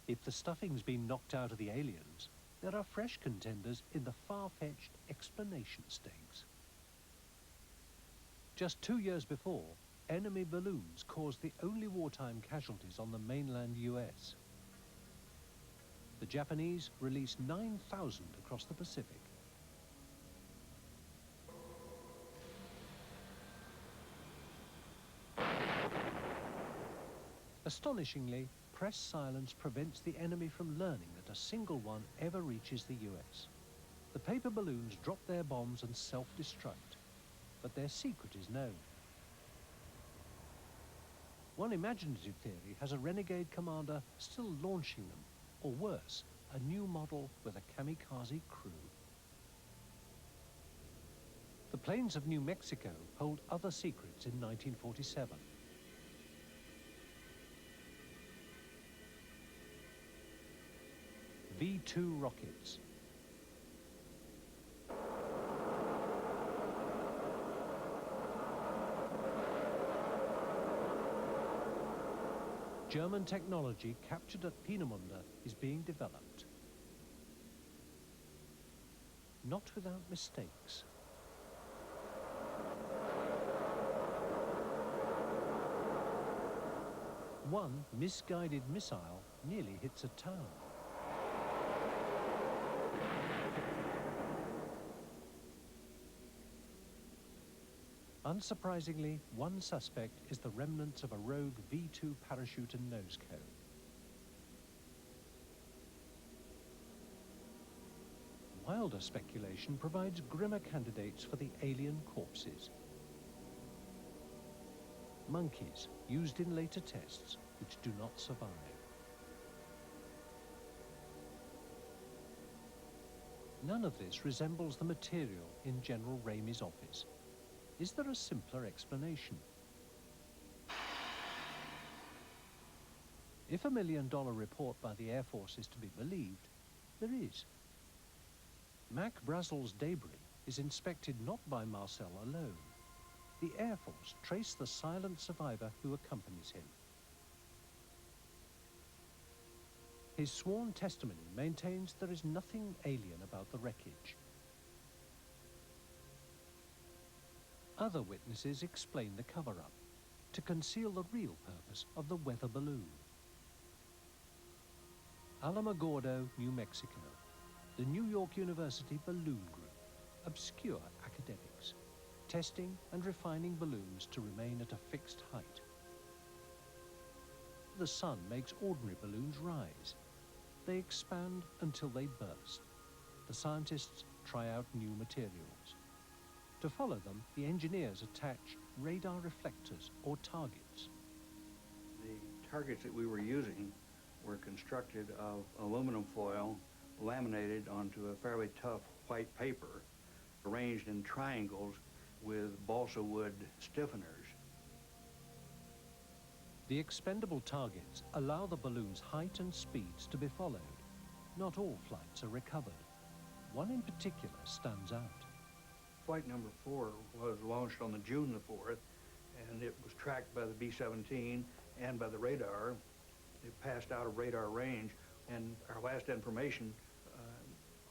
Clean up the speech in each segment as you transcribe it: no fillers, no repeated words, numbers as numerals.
If the stuffing's been knocked out of the aliens, there are fresh contenders in the far-fetched explanation stakes. Just 2 years before, enemy balloons caused the only wartime casualties on the mainland US. The Japanese released 9,000 across the Pacific. Astonishingly, press silence prevents the enemy from learning that a single one ever reaches the US. The paper balloons drop their bombs and self-destruct, but their secret is known. One imaginative theory has a renegade commander still launching them, or worse, a new model with a kamikaze crew. The plains of New Mexico hold other secrets in 1947. V-2 rockets. German technology captured at Peenemünde is being developed. Not without mistakes. One misguided missile nearly hits a town. Unsurprisingly, one suspect is the remnants of a rogue V-2 parachute and nose cone. Wilder speculation provides grimmer candidates for the alien corpses. Monkeys used in later tests which do not survive. None of this resembles the material in General Ramey's office. Is there a simpler explanation? If $1 million report by the Air Force is to be believed, there is. Mac Brazel's debris is inspected not by Marcel alone. The Air Force traced the silent survivor who accompanies him. His sworn testimony maintains there is nothing alien about the wreckage. Other witnesses explain the cover-up, to conceal the real purpose of the weather balloon. Alamogordo, New Mexico, the New York University Balloon Group, obscure academics, testing and refining balloons to remain at a fixed height. The sun makes ordinary balloons rise. They expand until they burst. The scientists try out new materials. To follow them, the engineers attach radar reflectors or targets. The targets that we were using were constructed of aluminum foil laminated onto a fairly tough white paper, arranged in triangles with balsa wood stiffeners. The expendable targets allow the balloon's height and speeds to be followed. Not all flights are recovered. One in particular stands out. Flight number 4 was launched on the June the 4th, and it was tracked by the B-17 and by the radar. It passed out of radar range, and our last information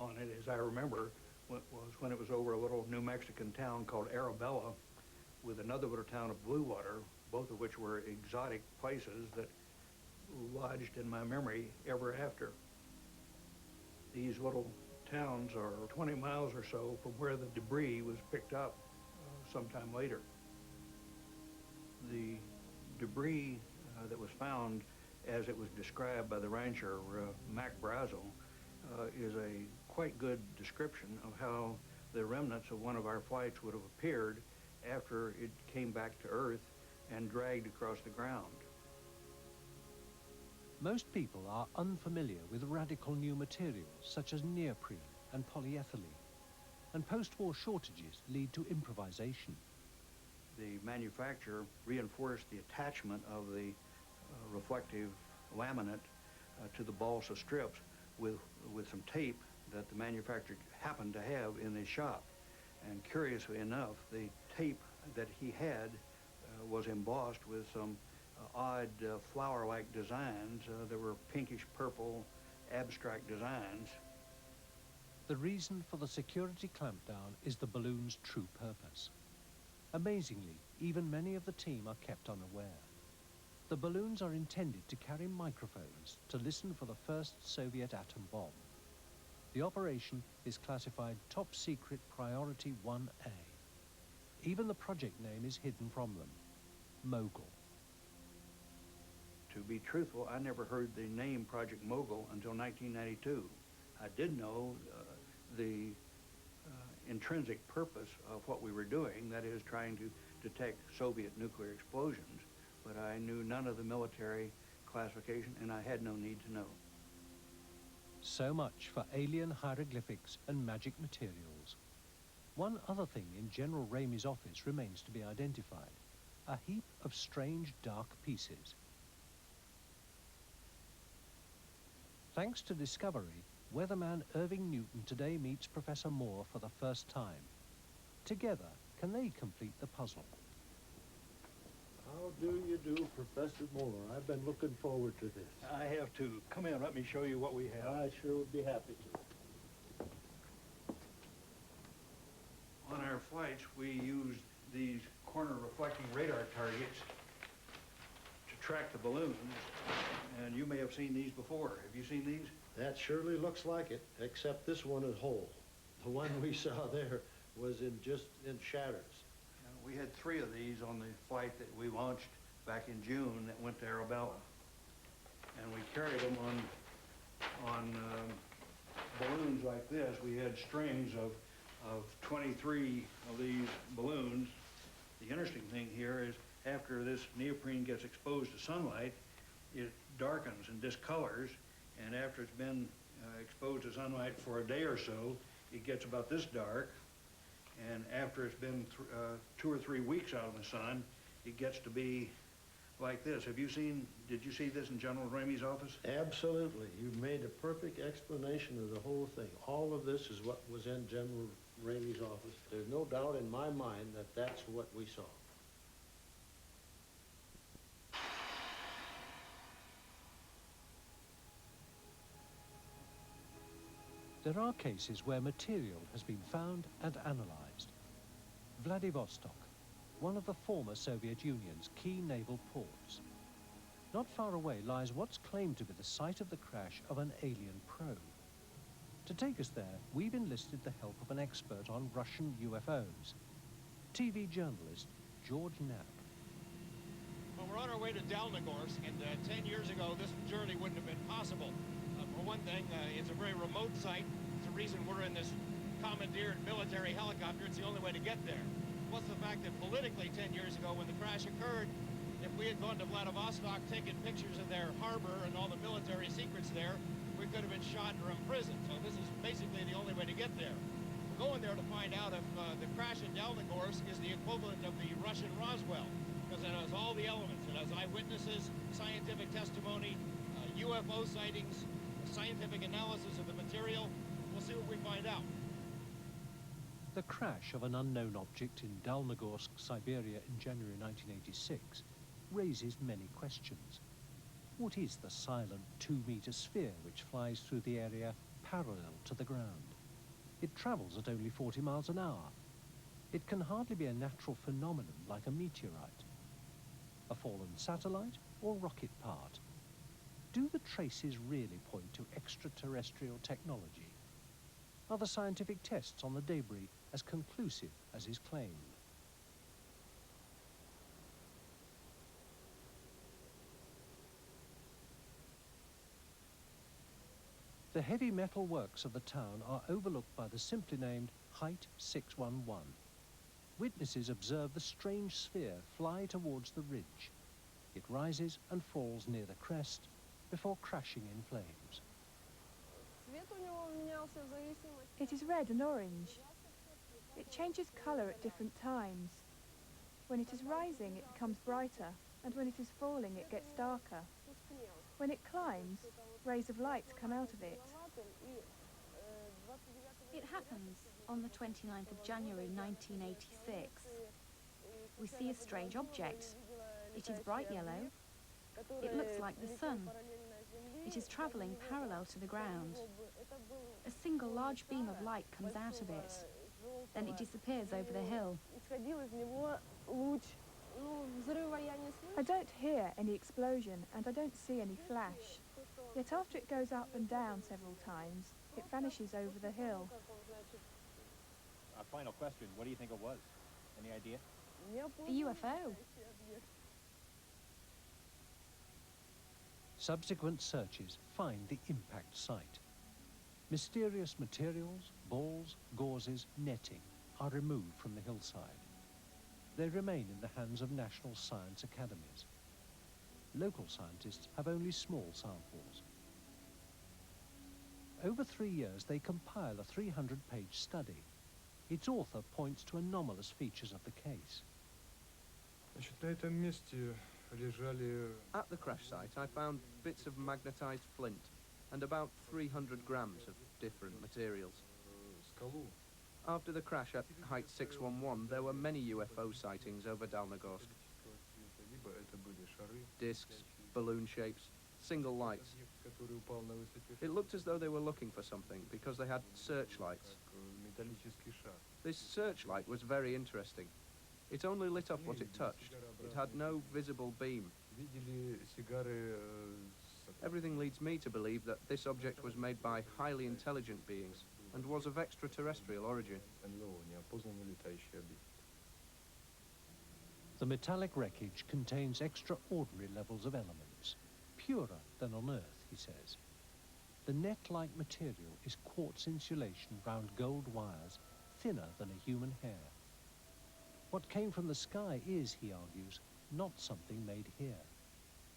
on it, as I remember, was when it was over a little New Mexican town called Arabella with another little town of Blue Water, both of which were exotic places that lodged in my memory ever after. These little towns are 20 miles or so from where the debris was picked up sometime later. The debris that was found, as it was described by the rancher, Mac Brazel, is a quite good description of how the remnants of one of our flights would have appeared after it came back to Earth and dragged across the ground. Most people are unfamiliar with radical new materials such as neoprene and polyethylene, and post-war shortages lead to improvisation. The manufacturer reinforced the attachment of the reflective laminate to the balsa strips with some tape that the manufacturer happened to have in his shop. And curiously enough, the tape that he had was embossed with some odd flower-like designs. There were pinkish purple abstract designs. The reason for the security clampdown is the balloon's true purpose. Amazingly, even many of the team are kept unaware. The balloons are intended to carry microphones to listen for the first Soviet atom bomb. The operation is classified Top Secret Priority 1A. Even the project name is hidden from them, Mogul. To be truthful, I never heard the name Project Mogul until 1992. I did know the intrinsic purpose of what we were doing, that is trying to detect Soviet nuclear explosions, but I knew none of the military classification, and I had no need to know. So much for alien hieroglyphics and magic materials. One other thing in General Ramey's office remains to be identified, a heap of strange dark pieces. Thanks to Discovery, weatherman Irving Newton today meets Professor Moore for the first time. Together, can they complete the puzzle? How do you do, Professor Moore? I've been looking forward to this. I have to. Come in, let me show you what we have. I sure would be happy to. On our flights, we used these corner reflecting radar targets to track the balloons, and you may have seen these before. Have you seen these? That surely looks like it, except this one is whole. The one we saw there was just in shatters. We had 3 of these on the flight that we launched back in June that went to Arabella. And we carried them on balloons like this. We had strings of 23 of these balloons. The interesting thing here is after this neoprene gets exposed to sunlight, it darkens and discolors, and after it's been exposed to sunlight for a day or so, it gets about this dark, and after it's been 2 or 3 weeks out in the sun, it gets to be like this. Did you see this in General Ramey's office? Absolutely. You've made a perfect explanation of the whole thing. All of this is what was in General Ramey's office. There's no doubt in my mind that that's what we saw. There are cases where material has been found and analyzed. Vladivostok, one of the former Soviet Union's key naval ports. Not far away lies what's claimed to be the site of the crash of an alien probe. To take us there, we've enlisted the help of an expert on Russian UFOs, TV journalist George Knapp. Well, we're on our way to Dalnogorsk, and 10 years ago, this journey wouldn't have been possible. For one thing, it's a very remote site. It's the reason we're in this commandeered military helicopter. It's the only way to get there. Plus the fact that politically 10 years ago when the crash occurred, if we had gone to Vladivostok, taken pictures of their harbor and all the military secrets there, we could have been shot or imprisoned. So this is basically the only way to get there. We're going there to find out if the crash at Dalnogorsk is the equivalent of the Russian Roswell, because it has all the elements. It has eyewitnesses, scientific testimony, UFO sightings, scientific analysis of the material. We'll see what we find out. The crash of an unknown object in Dalnogorsk, Siberia in January 1986 raises many questions. What is the silent 2-meter sphere which flies through the area parallel to the ground? It travels at only 40 miles an hour. It can hardly be a natural phenomenon like a meteorite, a fallen satellite or rocket part. Do the traces really point to extraterrestrial technology? Are the scientific tests on the debris as conclusive as is claimed? The heavy metal works of the town are overlooked by the simply named Height 611. Witnesses observe the strange sphere fly towards the ridge. It rises and falls near the crest before crashing in flames. It is red and orange. It changes colour at different times. When it is rising, it becomes brighter, and when it is falling, it gets darker. When it climbs, rays of light come out of it. It happens on the 29th of January 1986. We see a strange object. It is bright yellow, It looks like the sun. It is travelling parallel to the ground. A single large beam of light comes out of it. Then it disappears over the hill. I don't hear any explosion and I don't see any flash. Yet after it goes up and down several times, it vanishes over the hill. Our final question, what do you think it was? Any idea? A UFO. Subsequent searches find the impact site. Mysterious materials, balls, gauzes, netting are removed from the hillside. They remain in the hands of national science academies. Local scientists have only small samples. Over 3 years, they compile a 300-page study. Its author points to anomalous features of the case. At the crash site, I found bits of magnetized flint and about 300 grams of different materials. After the crash at height 611, there were many UFO sightings over Dalnogorsk. Discs, balloon shapes, single lights. It looked as though they were looking for something because they had searchlights. This searchlight was very interesting. It only lit up what it touched. It had no visible beam. Everything leads me to believe that this object was made by highly intelligent beings and was of extraterrestrial origin. The metallic wreckage contains extraordinary levels of elements, purer than on Earth, he says. The net-like material is quartz insulation round gold wires, thinner than a human hair. What came from the sky is, he argues, not something made here,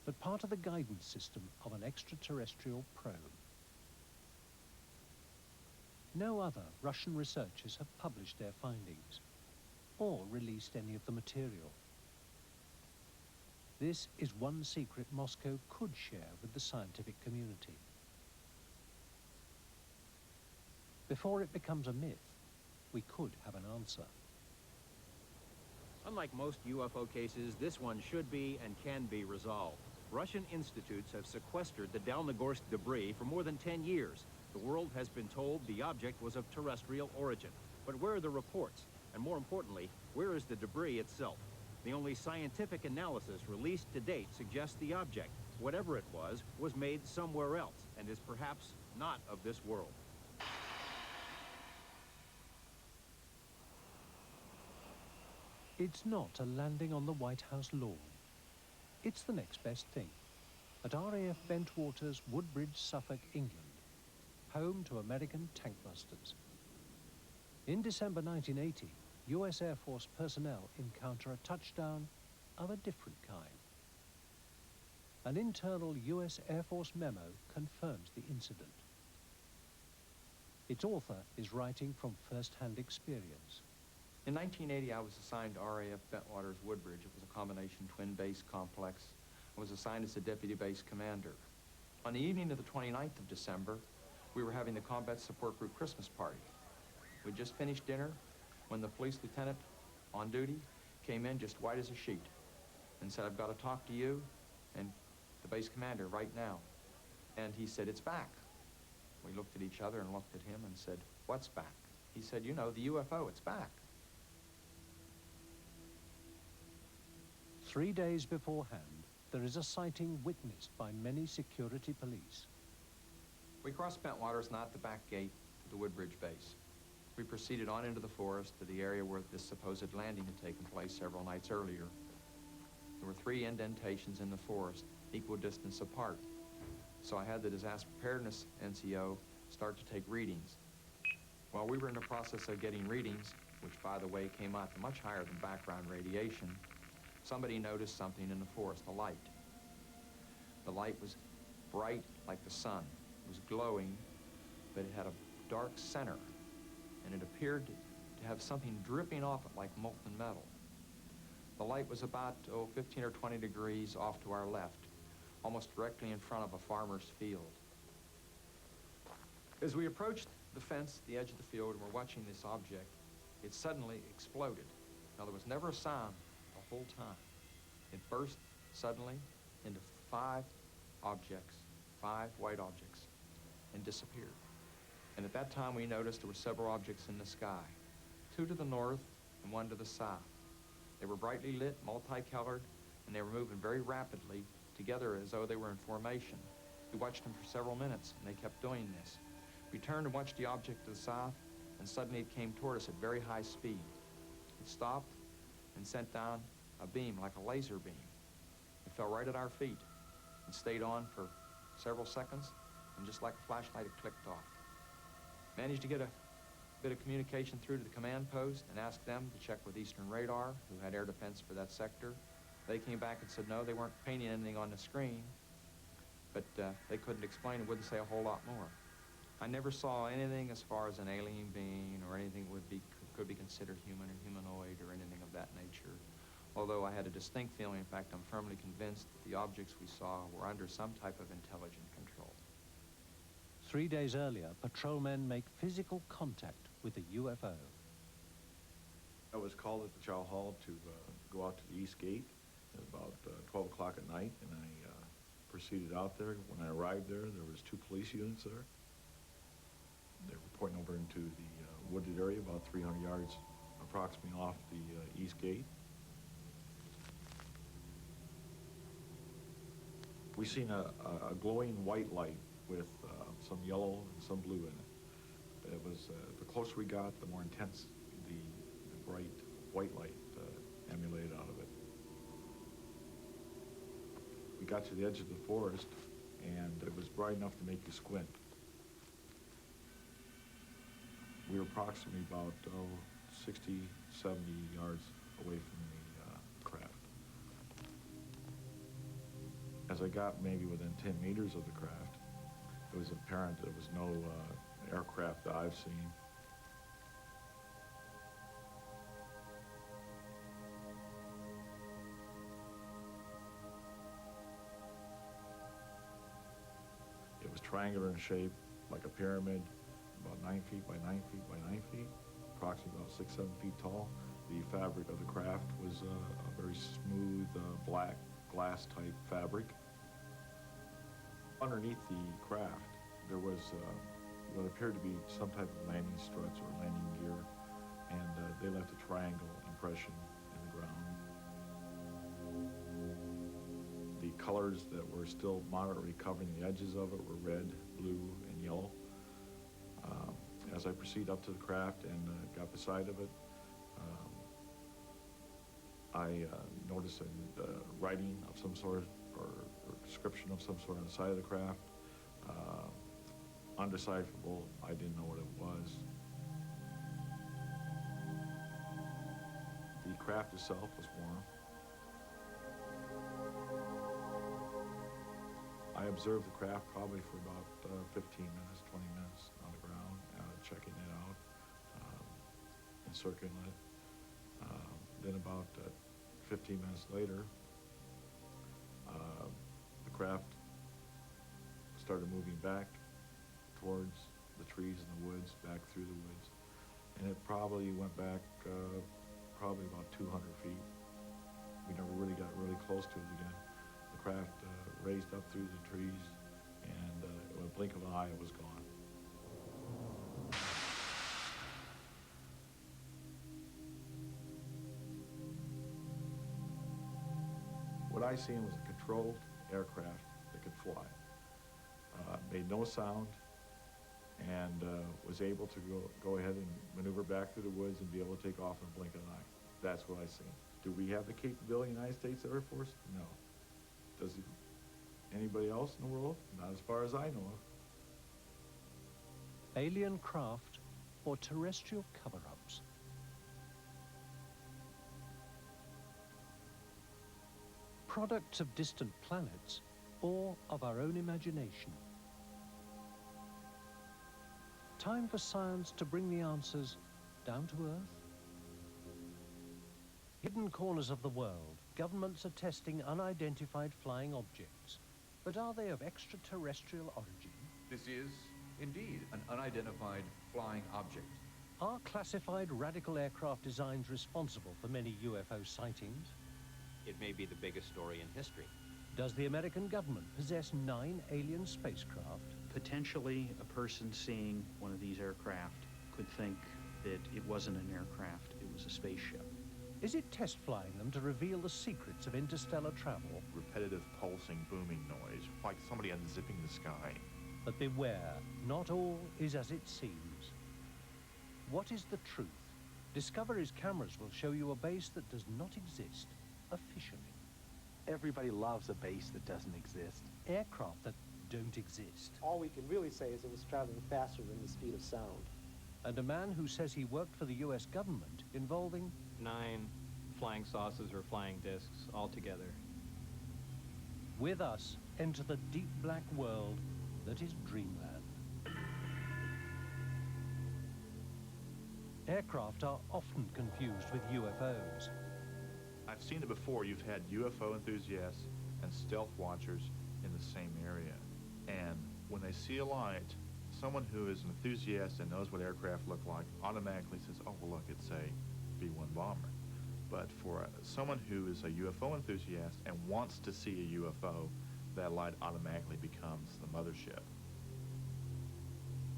but part of the guidance system of an extraterrestrial probe. No other Russian researchers have published their findings or released any of the material. This is one secret Moscow could share with the scientific community. Before it becomes a myth, we could have an answer. Unlike most UFO cases, this one should be and can be resolved. Russian institutes have sequestered the Dalnogorsk debris for more than 10 years. The world has been told the object was of terrestrial origin. But where are the reports? And more importantly, where is the debris itself? The only scientific analysis released to date suggests the object, whatever it was made somewhere else and is perhaps not of this world. It's not a landing on the White House lawn. It's the next best thing. At RAF Bentwaters, Woodbridge, Suffolk, England, home to American tank busters. In December 1980, US Air Force personnel encounter a touchdown of a different kind. An internal US Air Force memo confirms the incident. Its author is writing from first-hand experience. In 1980, I was assigned to RAF Bentwaters Woodbridge. It was a combination twin base complex. I was assigned as the deputy base commander. On the evening of the 29th of December, we were having the Combat Support Group Christmas party. We'd just finished dinner when the police lieutenant on duty came in just white as a sheet and said, "I've got to talk to you and the base commander right now." And he said, "It's back." We looked at each other and looked at him and said, "What's back?" He said, "You know, the UFO, it's back." 3 days beforehand, there is a sighting witnessed by many security police. We crossed Bentwaters, not the back gate to the Woodbridge base. We proceeded on into the forest to the area where this supposed landing had taken place several nights earlier. There were 3 indentations in the forest, equal distance apart. So I had the disaster preparedness NCO start to take readings. While we were in the process of getting readings, which by the way came out to much higher than background radiation, somebody noticed something in the forest, a light. The light was bright like the sun. It was glowing, but it had a dark center, and it appeared to have something dripping off it like molten metal. The light was about 15 or 20 degrees off to our left, almost directly in front of a farmer's field. As we approached the fence, the edge of the field, and were watching this object, it suddenly exploded. Now, there was never a sound the whole time. It burst suddenly into 5 objects, 5 white objects, and disappeared. And at that time, we noticed there were several objects in the sky, 2 to the north and 1 to the south. They were brightly lit, multicolored, and they were moving very rapidly together as though they were in formation. We watched them for several minutes, and they kept doing this. We turned and watched the object to the south, and suddenly it came toward us at very high speed. It stopped and sent down a beam like a laser beam. It fell right at our feet and stayed on for several seconds, and just like a flashlight, it clicked off. Managed to get a bit of communication through to the command post and asked them to check with Eastern Radar, who had air defense for that sector. They came back and said no, they weren't painting anything on the screen, but they couldn't explain and wouldn't say a whole lot more. I never saw anything as far as an alien being or anything could be considered human or humanoid or anything of that nature. Although I had a distinct feeling, in fact, I'm firmly convinced that the objects we saw were under some type of intelligent control. 3 days earlier, patrolmen make physical contact with a UFO. I was called at the Chow Hall to go out to the East Gate at about 12 o'clock at night, and I proceeded out there. When I arrived there, there was 2 police units there. They were pointing over into the wooded area about 300 yards approximately off the East Gate. We seen a glowing white light with some yellow and some blue in it. It was, the closer we got, the more intense the bright white light emulated out of it. We got to the edge of the forest, and it was bright enough to make you squint. We were approximately about 60, 70 yards away from the craft. As I got maybe within 10 meters of the craft, it was apparent there was no aircraft that I've seen. It was triangular in shape, like a pyramid, about 9 feet by 9 feet by 9 feet, approximately about 6, 7 feet tall. The fabric of the craft was a very smooth, black glass-type fabric. Underneath the craft, there was what appeared to be some type of landing struts or landing gear, and they left a triangle impression in the ground. The colors that were still moderately covering the edges of it were red, blue, and yellow. As I proceeded up to the craft and got beside of it, I noticed a writing of some sort or description of some sort on the side of the craft. Undecipherable. I didn't know what it was. The craft itself was warm. I observed the craft probably for about 15 minutes, 20 minutes on the ground, checking it out, encircling it. Then about 15 minutes later, the craft started moving back towards the trees and the woods, back through the woods. And it probably went back probably about 200 feet. We never really got really close to it again. The craft raised up through the trees, and in a blink of an eye, it was gone. What I seen was a controlled aircraft that could fly. Made no sound, and was able to go ahead and maneuver back through the woods and be able to take off in a blink of an eye. That's what I seen. Do we have the capability in the United States Air Force? No. Does anybody else in the world? Not as far as I know of. Alien craft or terrestrial cover-ups. Products of distant planets or of our own imagination. Time for science to bring the answers down to earth. Hidden corners of the world, governments are testing unidentified flying objects. But are they of extraterrestrial origin? This is, indeed, an unidentified flying object. Are classified radical aircraft designs responsible for many UFO sightings? It may be the biggest story in history. Does the American government possess 9 alien spacecraft? Potentially, a person seeing one of these aircraft could think that it wasn't an aircraft, it was a spaceship. Is it test flying them to reveal the secrets of interstellar travel? Repetitive pulsing, booming noise, like somebody unzipping the sky. But beware, not all is as it seems. What is the truth? Discovery's cameras will show you a base that does not exist, officially. Everybody loves a base that doesn't exist. Aircraft that don't exist. All we can really say is it was traveling faster than the speed of sound. And a man who says he worked for the US government involving 9 flying saucers or flying discs altogether. With us, enter the deep black world that is dreamland. Aircraft are often confused with UFOs. I've seen it before. You've had UFO enthusiasts and stealth watchers in the same area. And when they see a light, someone who is an enthusiast and knows what aircraft look like automatically says, oh, well, look, it's a B-1 bomber. But for someone who is a UFO enthusiast and wants to see a UFO, that light automatically becomes the mothership.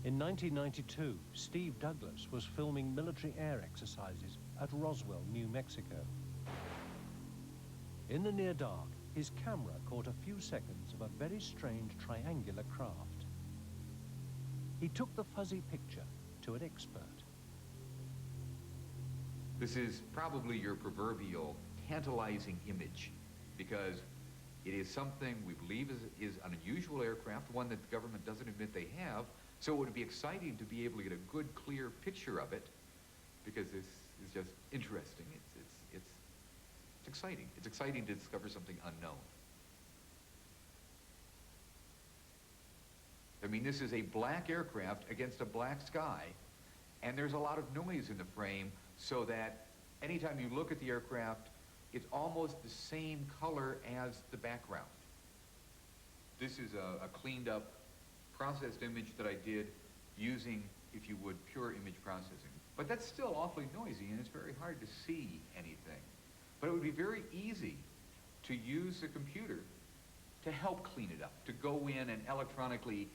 In 1992, Steve Douglas was filming military air exercises at Roswell, New Mexico. In the near dark, his camera caught a few seconds of a very strange triangular craft. He took the fuzzy picture to an expert. This is probably your proverbial tantalizing image, because it is something we believe is an unusual aircraft, one that the government doesn't admit they have, so it would be exciting to be able to get a good, clear picture of it, because this is just interesting. It's exciting. It's exciting to discover something unknown. I mean, this is a black aircraft against a black sky, and there's a lot of noise in the frame, so that anytime you look at the aircraft, it's almost the same color as the background. This is a cleaned up, processed image that I did using, if you would, pure image processing. But that's still awfully noisy, and it's very hard to see anything. But it would be very easy to use the computer to help clean it up, to go in and electronically,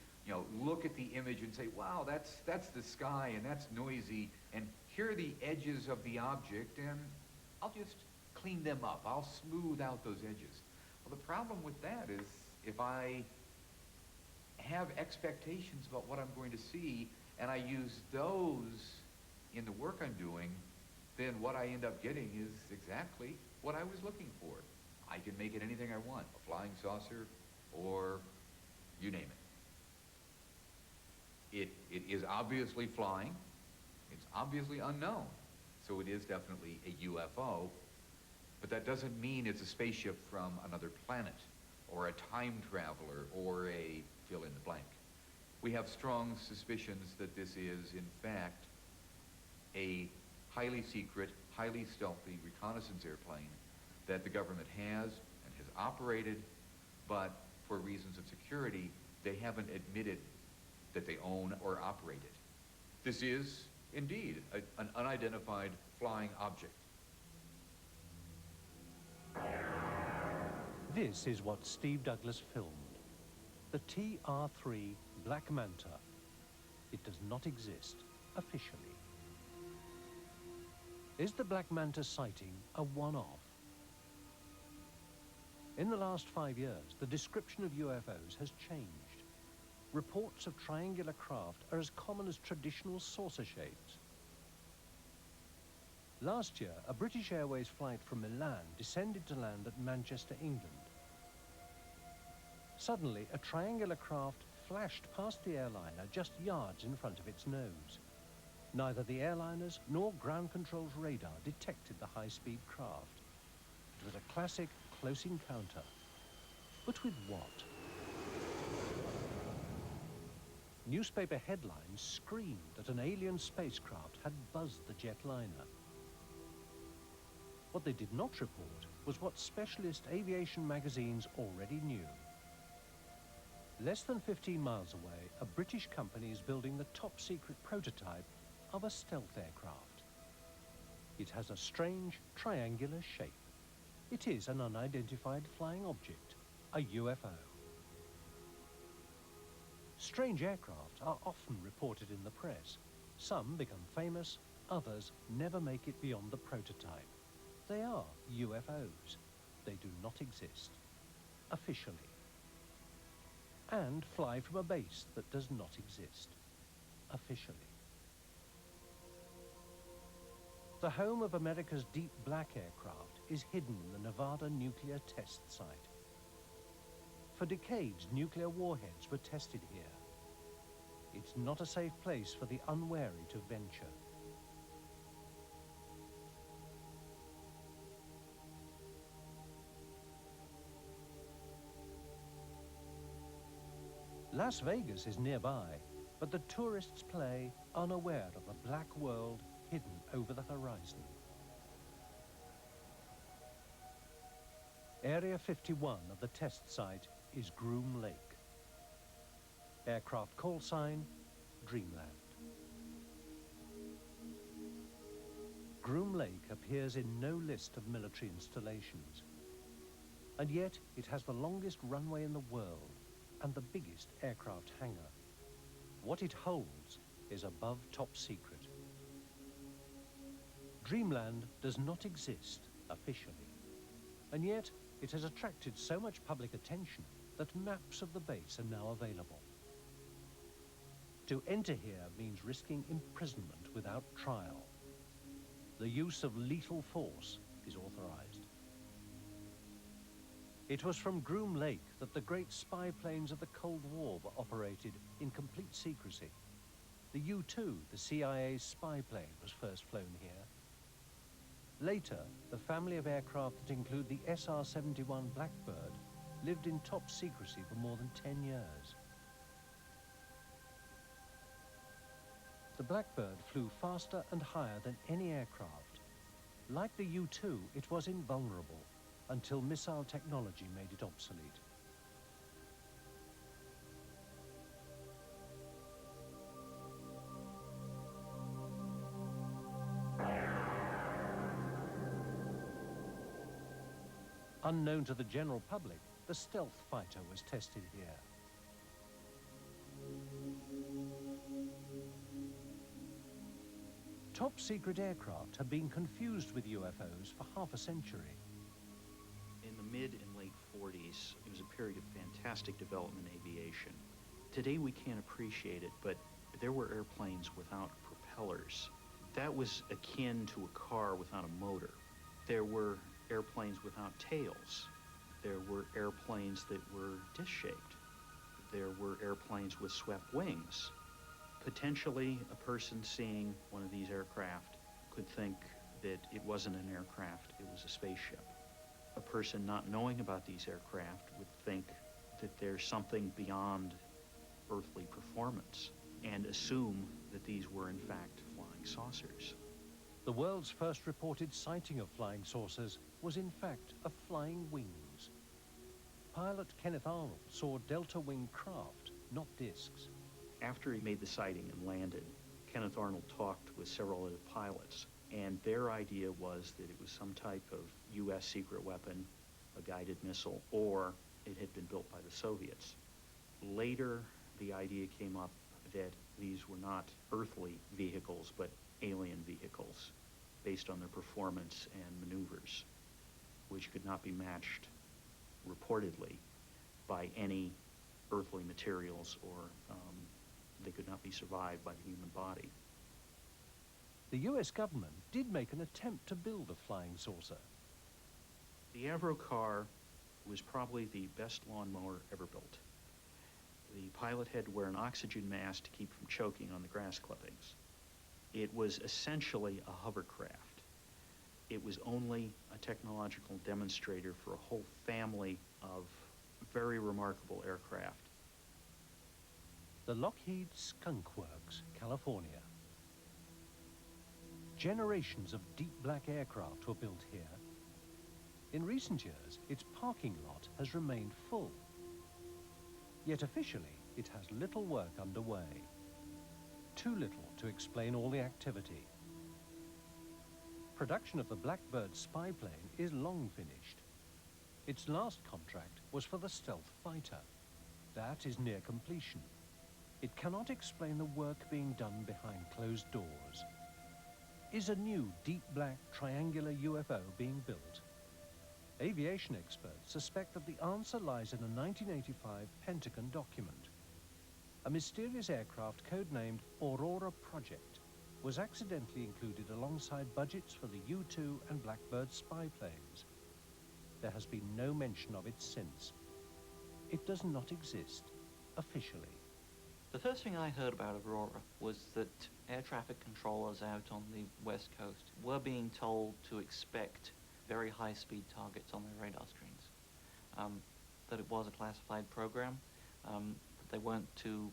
look at the image and say, wow, that's the sky, and that's noisy, and here are the edges of the object, and I'll just clean them up. I'll smooth out those edges. Well, the problem with that is if I have expectations about what I'm going to see, and I use those in the work I'm doing, then what I end up getting is exactly what I was looking for. I can make it anything I want, a flying saucer, or you name it. It is obviously flying. It's obviously unknown. So it is definitely a UFO, but that doesn't mean it's a spaceship from another planet, or a time traveler, or a fill in the blank. We have strong suspicions that this is, in fact, a highly secret, highly stealthy reconnaissance airplane that the government has and has operated, but for reasons of security, they haven't admitted that they own or operate it. This is, indeed, an unidentified flying object. This is what Steve Douglas filmed. The TR-3 Black Manta. It does not exist officially. Is the Black Manta sighting a one-off? In the last 5 years, the description of UFOs has changed. Reports of triangular craft are as common as traditional saucer shapes. Last year, a British Airways flight from Milan descended to land at Manchester, England. Suddenly, a triangular craft flashed past the airliner just yards in front of its nose. Neither the airliners nor ground control's radar detected the high-speed craft. It was a classic close encounter. But with what? Newspaper headlines screamed that an alien spacecraft had buzzed the jetliner. What they did not report was what specialist aviation magazines already knew. Less than 15 miles away, a British company is building the top-secret prototype of a stealth aircraft. It has a strange, triangular shape. It is an unidentified flying object, a UFO. Strange aircraft are often reported in the press. Some become famous, others never make it beyond the prototype. They are UFOs. They do not exist, officially, and fly from a base that does not exist, officially. The home of America's deep black aircraft is hidden in the Nevada nuclear test site. For decades, nuclear warheads were tested here. It's not a safe place for the unwary to venture. Las Vegas is nearby, but the tourists play unaware of the black world hidden over the horizon. Area 51 of the test site is Groom Lake. Aircraft call sign, Dreamland. Groom Lake appears in no list of military installations, and yet it has the longest runway in the world and the biggest aircraft hangar. What it holds is above top secret. Dreamland does not exist officially, and yet it has attracted so much public attention that maps of the base are now available. To enter here means risking imprisonment without trial. The use of lethal force is authorized. It was from Groom Lake that the great spy planes of the Cold War were operated in complete secrecy. The U-2, the CIA's spy plane, was first flown here. Later, the family of aircraft that include the SR-71 Blackbird lived in top secrecy for more than 10 years. The Blackbird flew faster and higher than any aircraft. Like the U-2, it was invulnerable until missile technology made it obsolete. Unknown to the general public, the stealth fighter was tested here. Top secret aircraft have been confused with UFOs for half a century. In the mid and late 40s, it was a period of fantastic development in aviation. Today we can't appreciate it, but there were airplanes without propellers. That was akin to a car without a motor. There were airplanes without tails. There were airplanes that were disc-shaped. There were airplanes with swept wings. Potentially, a person seeing one of these aircraft could think that it wasn't an aircraft, it was a spaceship. A person not knowing about these aircraft would think that there's something beyond earthly performance and assume that these were in fact flying saucers. The world's first reported sighting of flying saucers was in fact of flying wings. Pilot Kenneth Arnold saw delta-wing craft, not discs. After he made the sighting and landed, Kenneth Arnold talked with several other pilots, and their idea was that it was some type of U.S. secret weapon, a guided missile, or it had been built by the Soviets. Later, the idea came up that these were not earthly vehicles, but alien vehicles, based on their performance and maneuvers, which could not be matched, reportedly, by any earthly materials, or they could not be survived by the human body. The US government did make an attempt to build a flying saucer. The Avro car was probably the best lawnmower ever built. The pilot had to wear an oxygen mask to keep from choking on the grass clippings. It was essentially a hovercraft. It was only a technological demonstrator for a whole family of very remarkable aircraft. The Lockheed Skunk Works, California. Generations of deep black aircraft were built here. In recent years, its parking lot has remained full. Yet officially, it has little work underway. Too little to explain all the activity. Production of the Blackbird spy plane is long finished. Its last contract was for the stealth fighter. That is near completion. It cannot explain the work being done behind closed doors. Is a new deep black triangular UFO being built? Aviation experts suspect that the answer lies in a 1985 Pentagon document. A mysterious aircraft codenamed Aurora Project was accidentally included alongside budgets for the U-2 and Blackbird spy planes. There has been no mention of it since. It does not exist officially. The first thing I heard about Aurora was that air traffic controllers out on the west coast were being told to expect very high-speed targets on their radar screens. That it was a classified program, that they weren't to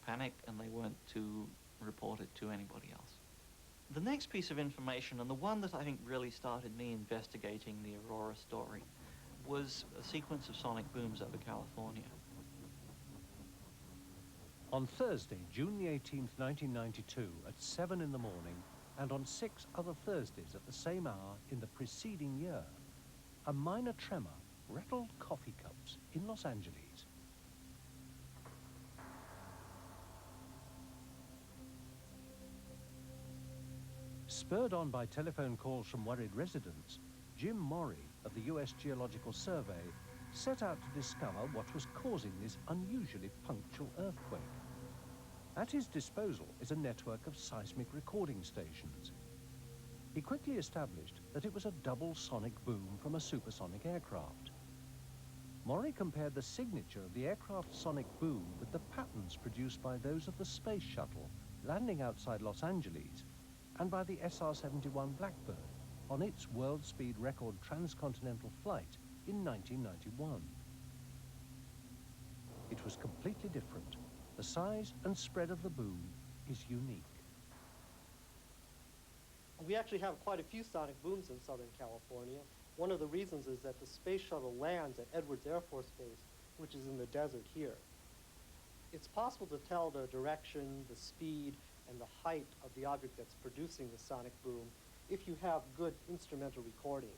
panic and they weren't to report it to anybody else. The next piece of information, and the one that I think really started me investigating the Aurora story, was a sequence of sonic booms over California. On Thursday, June the 18th, 1992, at 7 in the morning, and on 6 other Thursdays at the same hour in the preceding year, a minor tremor rattled coffee cups in Los Angeles. Spurred on by telephone calls from worried residents, Jim Morey of the U.S. Geological Survey set out to discover what was causing this unusually punctual earthquake. At his disposal is a network of seismic recording stations. He quickly established that it was a double sonic boom from a supersonic aircraft. Morey compared the signature of the aircraft's sonic boom with the patterns produced by those of the space shuttle landing outside Los Angeles and by the SR-71 Blackbird on its world speed record transcontinental flight in 1991. It was completely different. The size and spread of the boom is unique. We actually have quite a few sonic booms in Southern California. One of the reasons is that the space shuttle lands at Edwards Air Force Base, which is in the desert here. It's possible to tell the direction, the speed, and the height of the object that's producing the sonic boom if you have good instrumental recording.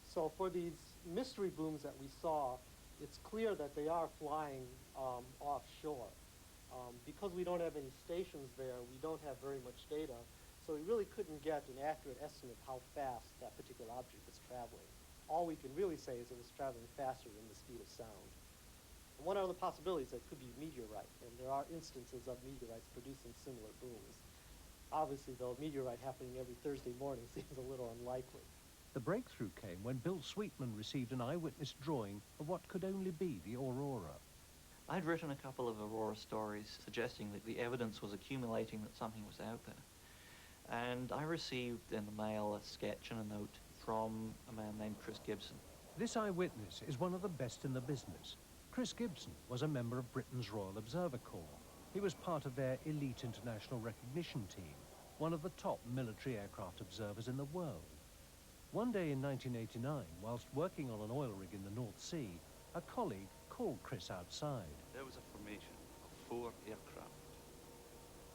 So for these mystery booms that we saw, it's clear that they are flying offshore. Because we don't have any stations there, we don't have very much data, so we really couldn't get an accurate estimate of how fast that particular object was traveling. All we can really say is it was traveling faster than the speed of sound. And one other possibility is that it could be meteorite, and there are instances of meteorites producing similar booms. Obviously, though, a meteorite happening every Thursday morning seems a little unlikely. The breakthrough came when Bill Sweetman received an eyewitness drawing of what could only be the Aurora. I'd written a couple of Aurora stories suggesting that the evidence was accumulating that something was out there. And I received in the mail a sketch and a note from a man named Chris Gibson. This eyewitness is one of the best in the business. Chris Gibson was a member of Britain's Royal Observer Corps. He was part of their elite international recognition team, one of the top military aircraft observers in the world. One day in 1989, whilst working on an oil rig in the North Sea, a colleague called Chris outside. There was a formation of 4 aircraft.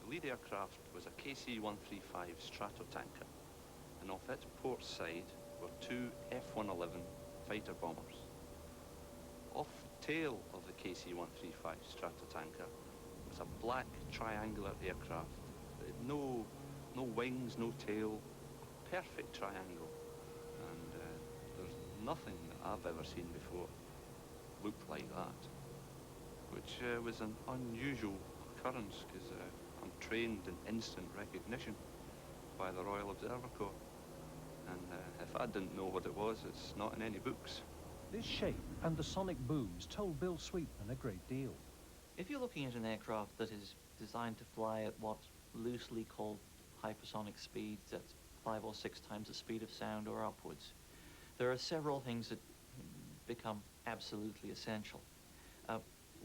The lead aircraft was a KC-135 Stratotanker, and off its port side were 2 F-111 fighter bombers. Off the tail of the KC-135 Stratotanker was a black triangular aircraft. It had no wings, no tail, perfect triangle. And there's nothing that I've ever seen before looked like that, which was an unusual occurrence because I'm trained in instant recognition by the Royal Observer Corps. And if I didn't know what it was, it's not in any books. This shape and the sonic booms told Bill Sweetman a great deal. If you're looking at an aircraft that is designed to fly at what's loosely called hypersonic speeds, that's 5 or 6 times the speed of sound or upwards, there are several things that become absolutely essential.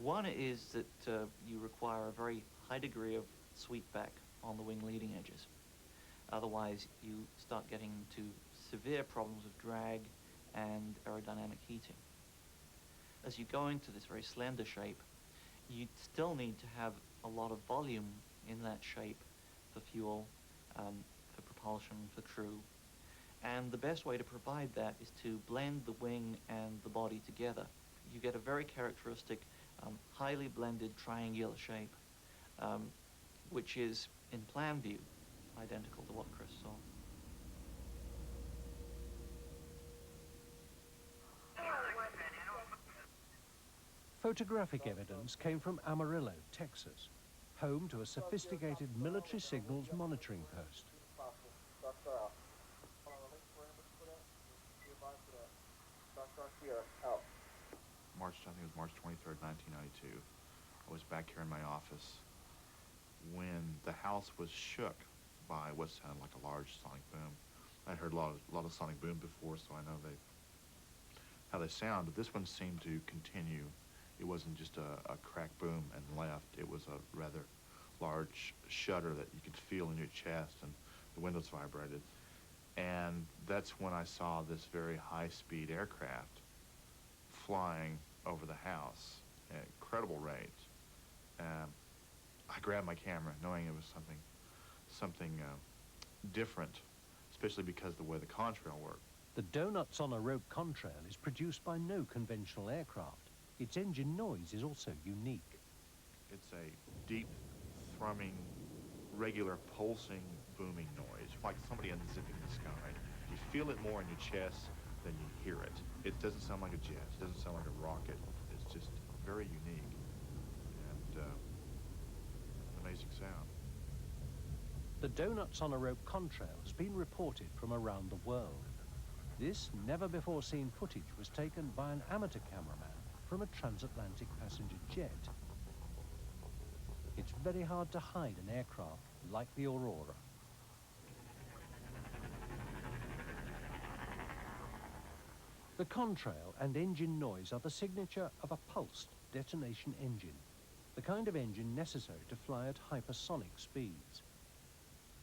One is that you require a very high degree of sweepback on the wing leading edges. Otherwise, you start getting into severe problems of drag and aerodynamic heating. As you go into this very slender shape, you still need to have a lot of volume in that shape for fuel, for propulsion, for crew, And the best way to provide that is to blend the wing and the body together. You get a very characteristic, highly blended triangular shape, which is, in plan view, identical to what Chris saw. Photographic evidence came from Amarillo, Texas, home to a sophisticated military signals monitoring post. I think it was March 23rd, 1992. I was back here in my office when the house was shook by what sounded like a large sonic boom. I'd heard a lot of sonic boom before, so I know how they sound, but this one seemed to continue. It wasn't just a crack boom and left. It was a rather large shudder that you could feel in your chest, and the windows vibrated. And that's when I saw this very high-speed aircraft flying over the house at incredible rates. I grabbed my camera, knowing it was something different, especially because of the way the contrail worked. The Donuts on a Rope contrail is produced by no conventional aircraft. Its engine noise is also unique. It's a deep, thrumming, regular, pulsing, booming noise, like somebody unzipping the sky. You feel it more in your chest than you hear it. It doesn't sound like a jet. It doesn't sound like a rocket. It's just very unique and amazing sound. The Donuts on a Rope contrail has been reported from around the world. This never-before-seen footage was taken by an amateur cameraman from a transatlantic passenger jet. It's very hard to hide an aircraft like the Aurora. The contrail and engine noise are the signature of a pulsed detonation engine, the kind of engine necessary to fly at hypersonic speeds.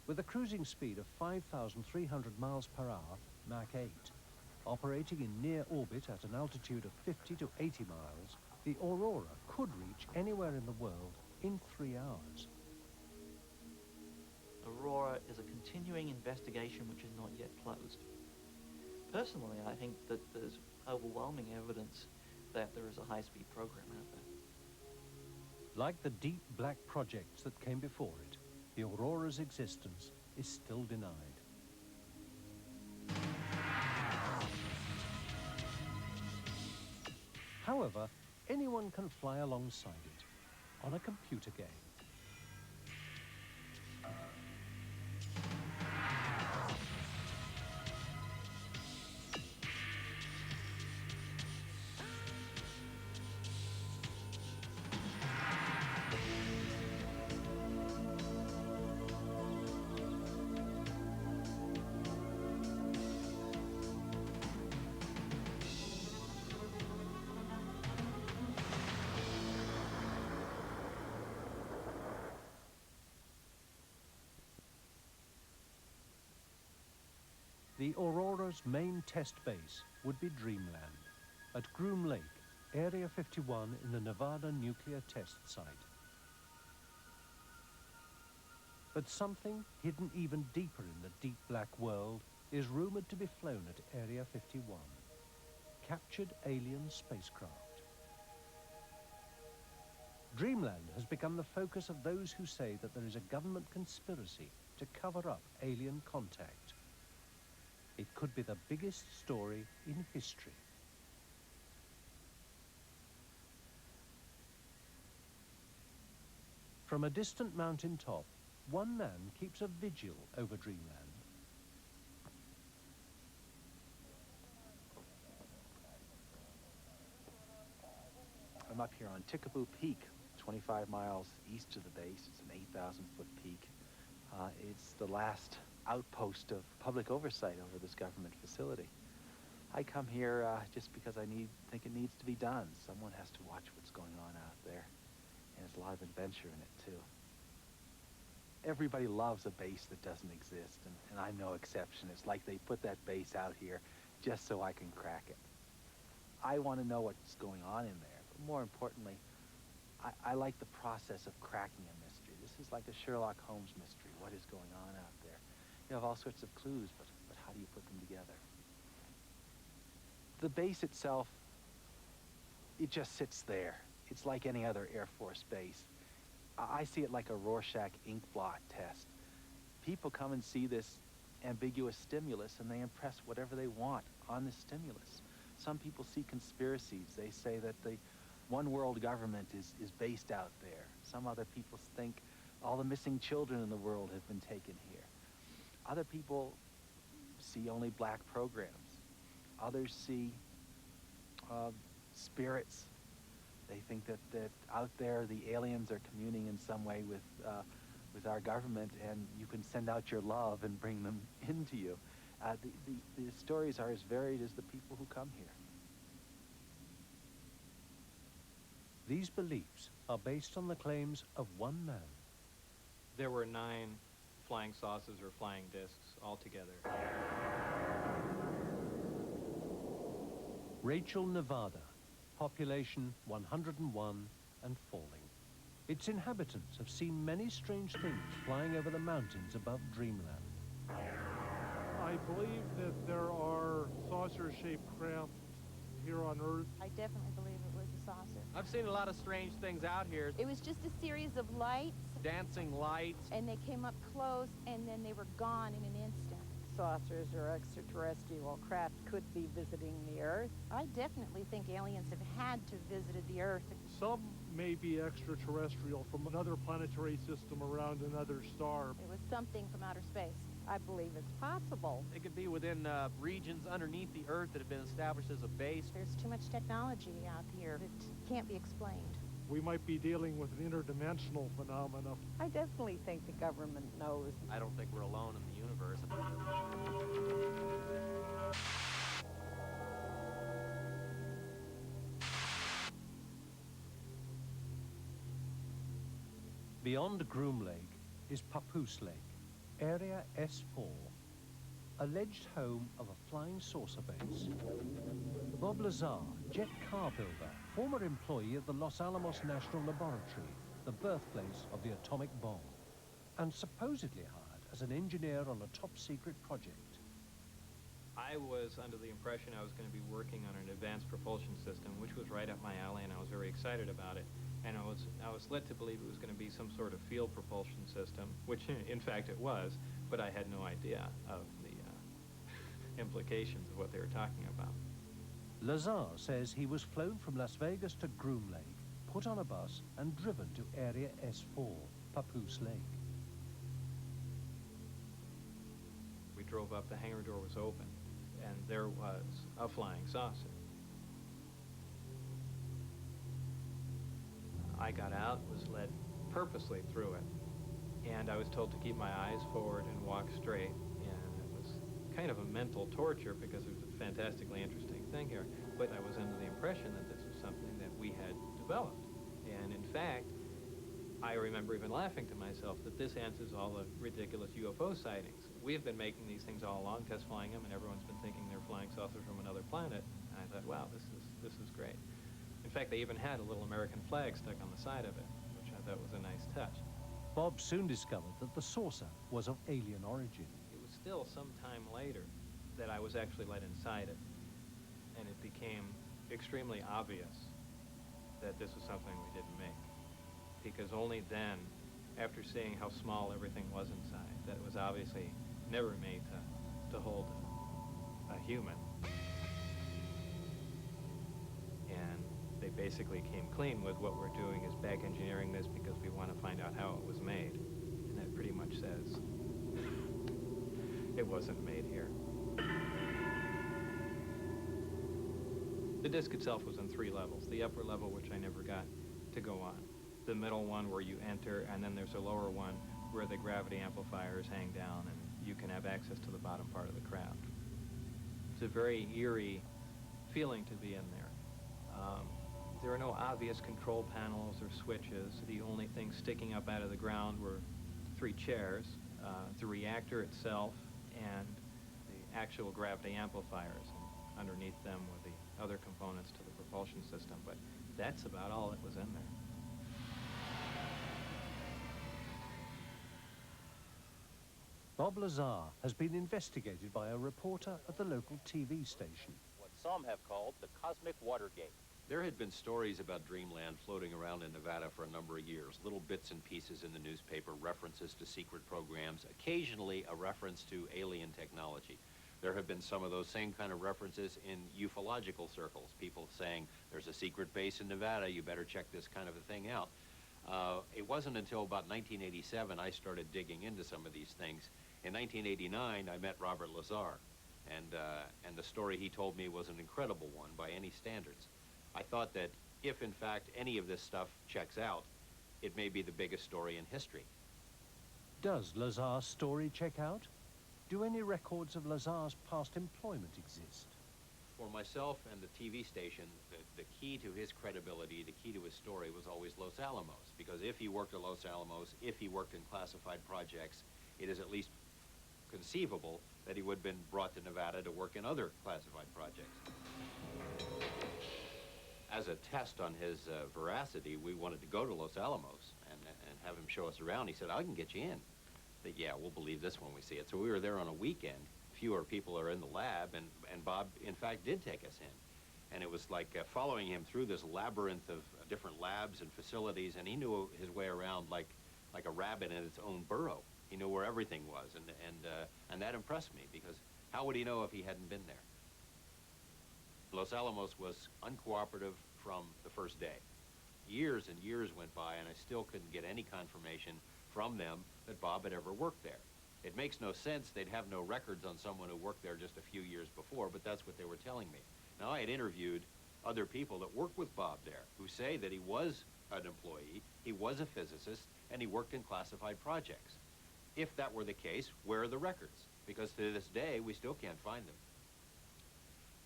With a cruising speed of 5,300 miles per hour, Mach 8, operating in near orbit at an altitude of 50 to 80 miles, the Aurora could reach anywhere in the world in 3 hours. Aurora is a continuing investigation which is not yet closed. Personally, I think that there's overwhelming evidence that there is a high-speed program out there. Like the deep black projects that came before it, the Aurora's existence is still denied. However, anyone can fly alongside it on a computer game. The Aurora's main test base would be Dreamland, at Groom Lake, Area 51 in the Nevada nuclear test site. But something hidden even deeper in the deep black world is rumored to be flown at Area 51. Captured alien spacecraft. Dreamland has become the focus of those who say that there is a government conspiracy to cover up alien contact. It could be the biggest story in history. From a distant mountain top, one man keeps a vigil over Dreamland. I'm up here on Tickaboo Peak, 25 miles east of the base. It's an 8,000-foot peak. It's the last outpost of public oversight over this government facility. I come here just because I think it needs to be done. Someone has to watch what's going on out there. And there's a lot of adventure in it, too. Everybody loves a base that doesn't exist, and I'm no exception. It's like they put that base out here just so I can crack it. I want to know what's going on in there, but more importantly, I like the process of cracking a mystery. This is like a Sherlock Holmes mystery. What is going on out there? You have all sorts of clues, but how do you put them together? The base itself, it just sits there. It's like any other Air Force base. I see it like a Rorschach ink blot test. People come and see this ambiguous stimulus and they impress whatever they want on the stimulus. Some people see conspiracies. They say that the one world government is based out there. Some other people think all the missing children in the world have been taken here. Other people see only black programs. Others see spirits. They think that out there the aliens are communing in some way with our government, and you can send out your love and bring them into you. The stories are as varied as the people who come here. These beliefs are based on the claims of one man. There were 9 flying saucers or flying discs altogether. Rachel, Nevada, population 101 and falling. Its inhabitants have seen many strange things flying over the mountains above Dreamland. I believe that there are saucer-shaped craft here on Earth. I definitely believe it was a saucer. I've seen a lot of strange things out here. It was just a series of lights. Dancing lights. And they came up close, and then they were gone in an instant. Saucers or extraterrestrial craft could be visiting the Earth. I definitely think aliens have had to visited the Earth. Some may be extraterrestrial from another planetary system around another star. It was something from outer space. I believe it's possible. It could be within regions underneath the Earth that have been established as a base. There's too much technology out here. It can't be explained. We might be dealing with an interdimensional phenomena. I definitely think the government knows. I don't think we're alone in the universe. Beyond Groom Lake is Papoose Lake, Area S4, alleged home of a flying saucer base. Bob Lazar, jet car builder, former employee at the Los Alamos National Laboratory, the birthplace of the atomic bomb, and supposedly hired as an engineer on a top-secret project. I was under the impression I was going to be working on an advanced propulsion system, which was right up my alley, and I was very excited about it. And I was led to believe it was going to be some sort of field propulsion system, which in fact it was, but I had no idea of the implications of what they were talking about. Lazar says he was flown from Las Vegas to Groom Lake, put on a bus, and driven to Area S4, Papoose Lake. We drove up, the hangar door was open, and there was a flying saucer. I got out, was led purposely through it, and I was told to keep my eyes forward and walk straight, and it was kind of a mental torture because it was a fantastically interesting thing here, but I was under the impression that this was something that we had developed. And in fact, I remember even laughing to myself that this answers all the ridiculous UFO sightings. We have been making these things all along, test flying them, and everyone's been thinking they're flying saucers from another planet. And I thought, wow, this is great. In fact, they even had a little American flag stuck on the side of it, which I thought was a nice touch. Bob soon discovered that the saucer was of alien origin. It was still some time later that I was actually let inside it, and it became extremely obvious that this was something we didn't make. Because only then, after seeing how small everything was inside, that it was obviously never made to hold a human. And they basically came clean with what we're doing is back engineering this because we want to find out how it was made. And that pretty much says it wasn't made here. The disc itself was in 3 levels. The upper level, which I never got to go on. The middle one where you enter, and then there's a lower one where the gravity amplifiers hang down and you can have access to the bottom part of the craft. It's a very eerie feeling to be in there. There are no obvious control panels or switches. The only things sticking up out of the ground were 3 chairs, the reactor itself, and the actual gravity amplifiers. And underneath them were the other components to the propulsion system, but that's about all that was in there. . Bob Lazar has been investigated by a reporter at the local TV station. What some have called the Cosmic Watergate. There had been stories about Dreamland floating around in Nevada for a number of years, little bits and pieces in the newspaper, references to secret programs, occasionally a reference to alien technology. There have been some of those same kind of references in ufological circles, people saying there's a secret base in Nevada, you better check this kind of a thing out. It wasn't until about 1987 I started digging into some of these things. In 1989, I met Robert Lazar, and the story he told me was an incredible one by any standards. I thought that if, in fact, any of this stuff checks out, it may be the biggest story in history. Does Lazar's story check out? Do any records of Lazar's past employment exist? For myself and the TV station, the key to his credibility, the key to his story was always Los Alamos, because if he worked at Los Alamos, if he worked in classified projects, it is at least conceivable that he would have been brought to Nevada to work in other classified projects. As a test on his veracity, we wanted to go to Los Alamos and have him show us around. He said, I can get you in. I said, yeah, we'll believe this when we see it. So we were there on a weekend. Fewer people are in the lab, and Bob, in fact, did take us in. And it was like following him through this labyrinth of different labs and facilities, and he knew his way around like a rabbit in its own burrow. He knew where everything was, and that impressed me, because how would he know if he hadn't been there? Los Alamos was uncooperative from the first day. Years and years went by, and I still couldn't get any confirmation from them that Bob had ever worked there. It makes no sense. They'd have no records on someone who worked there just a few years before, but that's what they were telling me. Now, I had interviewed other people that worked with Bob there who say that he was an employee, he was a physicist, and he worked in classified projects. If that were the case, where are the records? Because to this day, we still can't find them.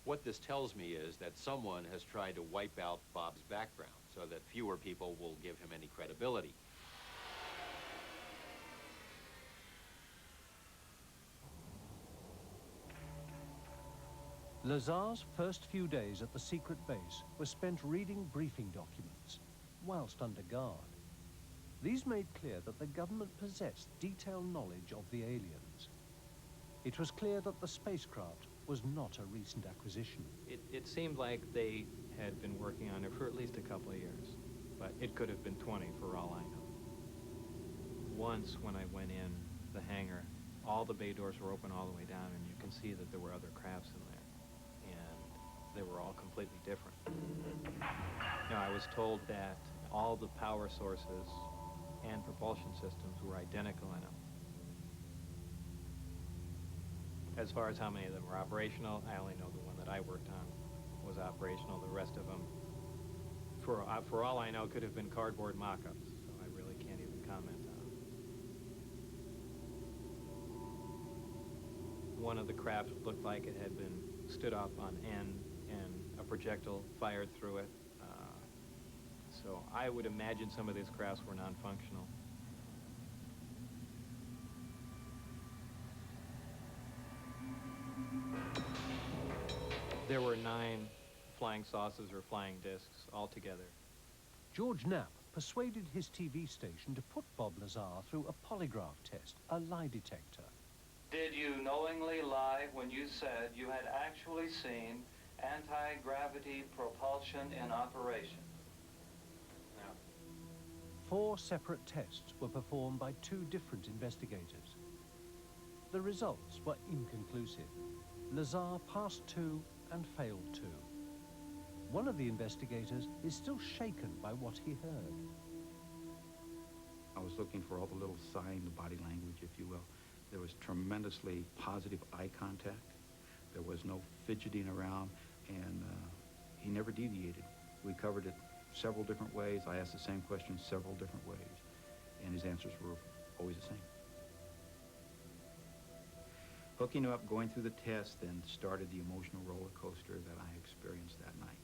What this tells me is that someone has tried to wipe out Bob's background so that fewer people will give him any credibility. Lazar's first few days at the secret base were spent reading briefing documents, whilst under guard. These made clear that the government possessed detailed knowledge of the aliens. It was clear that the spacecraft was not a recent acquisition. It seemed like they had been working on it for at least a couple of years, but it could have been 20 for all I know. Once when I went in the hangar, all the bay doors were open all the way down, and you can see that there were other crafts in there, and they were all completely different. Now, I was told that all the power sources and propulsion systems were identical in them. As far as how many of them were operational, I only know the one that I worked on was operational. The rest of them, for all I know, could have been cardboard mock-ups, so I really can't even comment on them. One of the crafts looked like it had been stood up on end and a projectile fired through it. So I would imagine some of these crafts were non-functional. There were 9 flying saucers or flying discs altogether. George Knapp persuaded his TV station to put Bob Lazar through a polygraph test, a lie detector. Did you knowingly lie when you said you had actually seen anti-gravity propulsion in operation? No. 4 separate tests were performed by 2 different investigators. The results were inconclusive. Lazar passed 2 and failed 2. One of the investigators is still shaken by what he heard. I was looking for all the little sign, the body language, if you will. There was tremendously positive eye contact. There was no fidgeting around, and he never deviated. We covered it several different ways. I asked the same question several different ways, and his answers were always the same. Hooking up, going through the test, then started the emotional roller coaster that I experienced that night.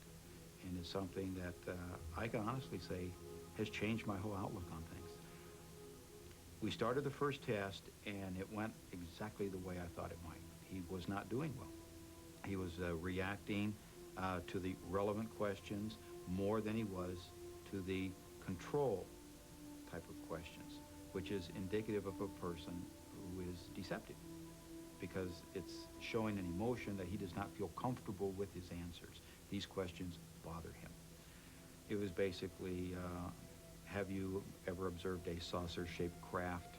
And it's something that I can honestly say has changed my whole outlook on things. We started the first test, and it went exactly the way I thought it might. He was not doing well. He was reacting to the relevant questions more than he was to the control type of questions, which is indicative of a person who is deceptive because it's showing an emotion that he does not feel comfortable with his answers. These questions bother him. It was basically, have you ever observed a saucer-shaped craft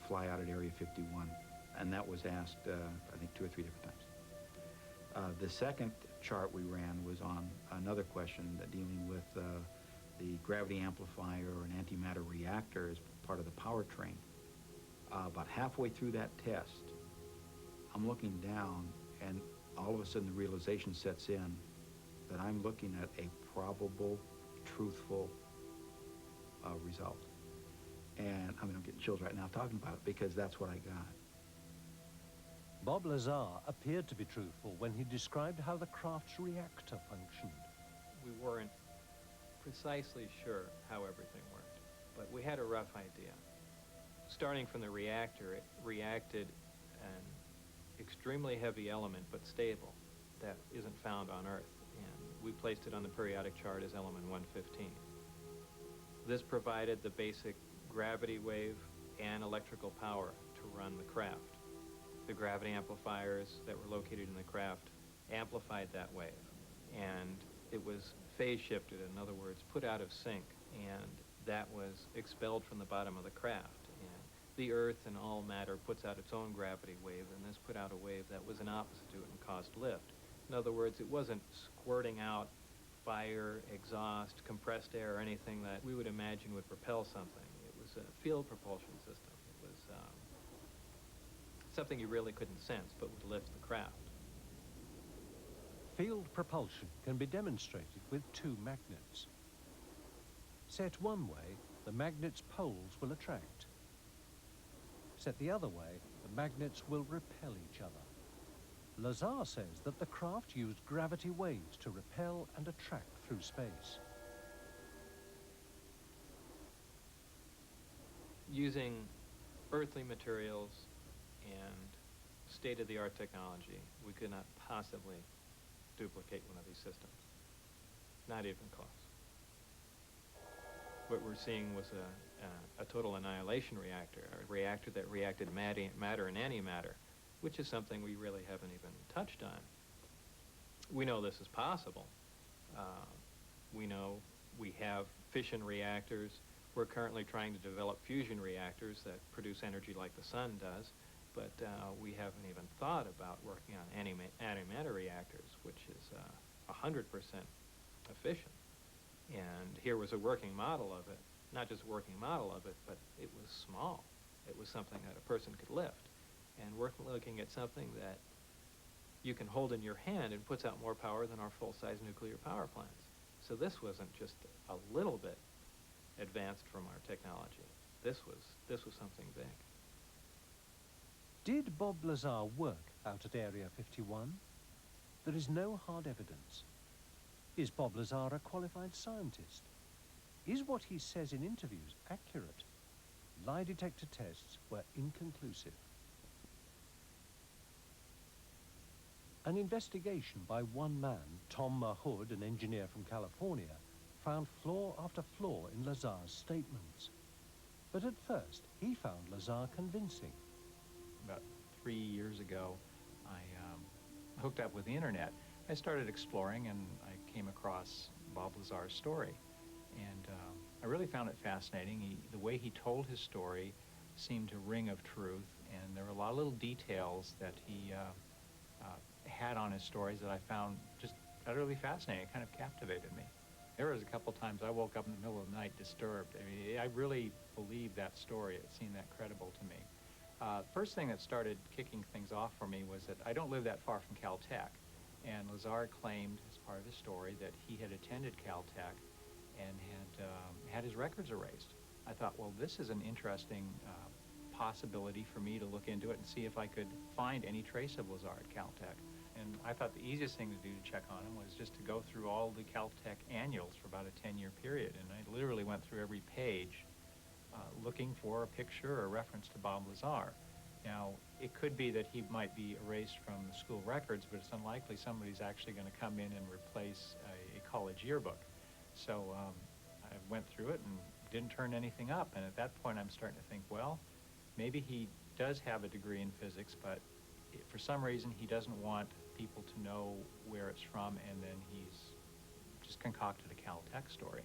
fly out at Area 51? And that was asked, I think, 2 or 3 different times. The second chart we ran was on another question dealing with the gravity amplifier or an antimatter reactor as part of the powertrain. About halfway through that test, I'm looking down, and all of a sudden the realization sets in that I'm looking at a probable, truthful result. And I mean, I'm getting chills right now talking about it because that's what I got. Bob Lazar appeared to be truthful when he described how the craft's reactor functioned. We weren't precisely sure how everything worked, but we had a rough idea. Starting from the reactor, it reacted an extremely heavy element, but stable, that isn't found on Earth, and we placed it on the periodic chart as element 115. This provided the basic gravity wave and electrical power to run the craft. The gravity amplifiers that were located in the craft amplified that wave, and it was phase shifted, in other words, put out of sync, and that was expelled from the bottom of the craft. And the Earth and all matter puts out its own gravity wave, and this put out a wave that was an opposite to it and caused lift. In other words, it wasn't squirting out fire, exhaust, compressed air, or anything that we would imagine would propel something. It was a field propulsion system. It was something you really couldn't sense, but would lift the craft. Field propulsion can be demonstrated with 2 magnets. Set one way, the magnet's poles will attract. Set the other way, the magnets will repel each other. Lazar says that the craft used gravity waves to repel and attract through space. Using earthly materials and state-of-the-art technology, we could not possibly duplicate one of these systems. Not even close. What we're seeing was a total annihilation reactor, a reactor that reacted matter and antimatter, which is something we really haven't even touched on. We know this is possible. We know we have fission reactors. We're currently trying to develop fusion reactors that produce energy like the sun does, but we haven't even thought about working on antimatter reactors, which is 100% efficient. And here was a working model of it, not just a working model of it, but it was small. It was something that a person could lift. And we're looking at something that you can hold in your hand and puts out more power than our full-size nuclear power plants. So this wasn't just a little bit advanced from our technology. This was something big. Did Bob Lazar work out at Area 51? There is no hard evidence. Is Bob Lazar a qualified scientist? Is what he says in interviews accurate? Lie detector tests were inconclusive. An investigation by one man, Tom Mahood, an engineer from California, found flaw after flaw in Lazar's statements. But at first, he found Lazar convincing. About 3 years ago, I hooked up with the internet. I started exploring, and I came across Bob Lazar's story. And I really found it fascinating. The way he told his story seemed to ring of truth, and there were a lot of little details that he had on his stories that I found just utterly fascinating. It kind of captivated me. There was a couple times I woke up in the middle of the night disturbed. I mean, I really believed that story. It seemed that credible to me. First thing that started kicking things off for me was that I don't live that far from Caltech. And Lazar claimed, as part of his story, that he had attended Caltech and had his records erased. I thought, well, this is an interesting possibility for me to look into it and see if I could find any trace of Lazar at Caltech. And I thought the easiest thing to do to check on him was just to go through all the Caltech annuals for about a 10-year period. And I literally went through every page looking for a picture or a reference to Bob Lazar. Now, it could be that he might be erased from the school records, but it's unlikely somebody's actually going to come in and replace a college yearbook. So I went through it and didn't turn anything up. And at that point, I'm starting to think, well, maybe he does have a degree in physics, but for some reason he doesn't want people to know where it's from, and then he's just concocted a Caltech story.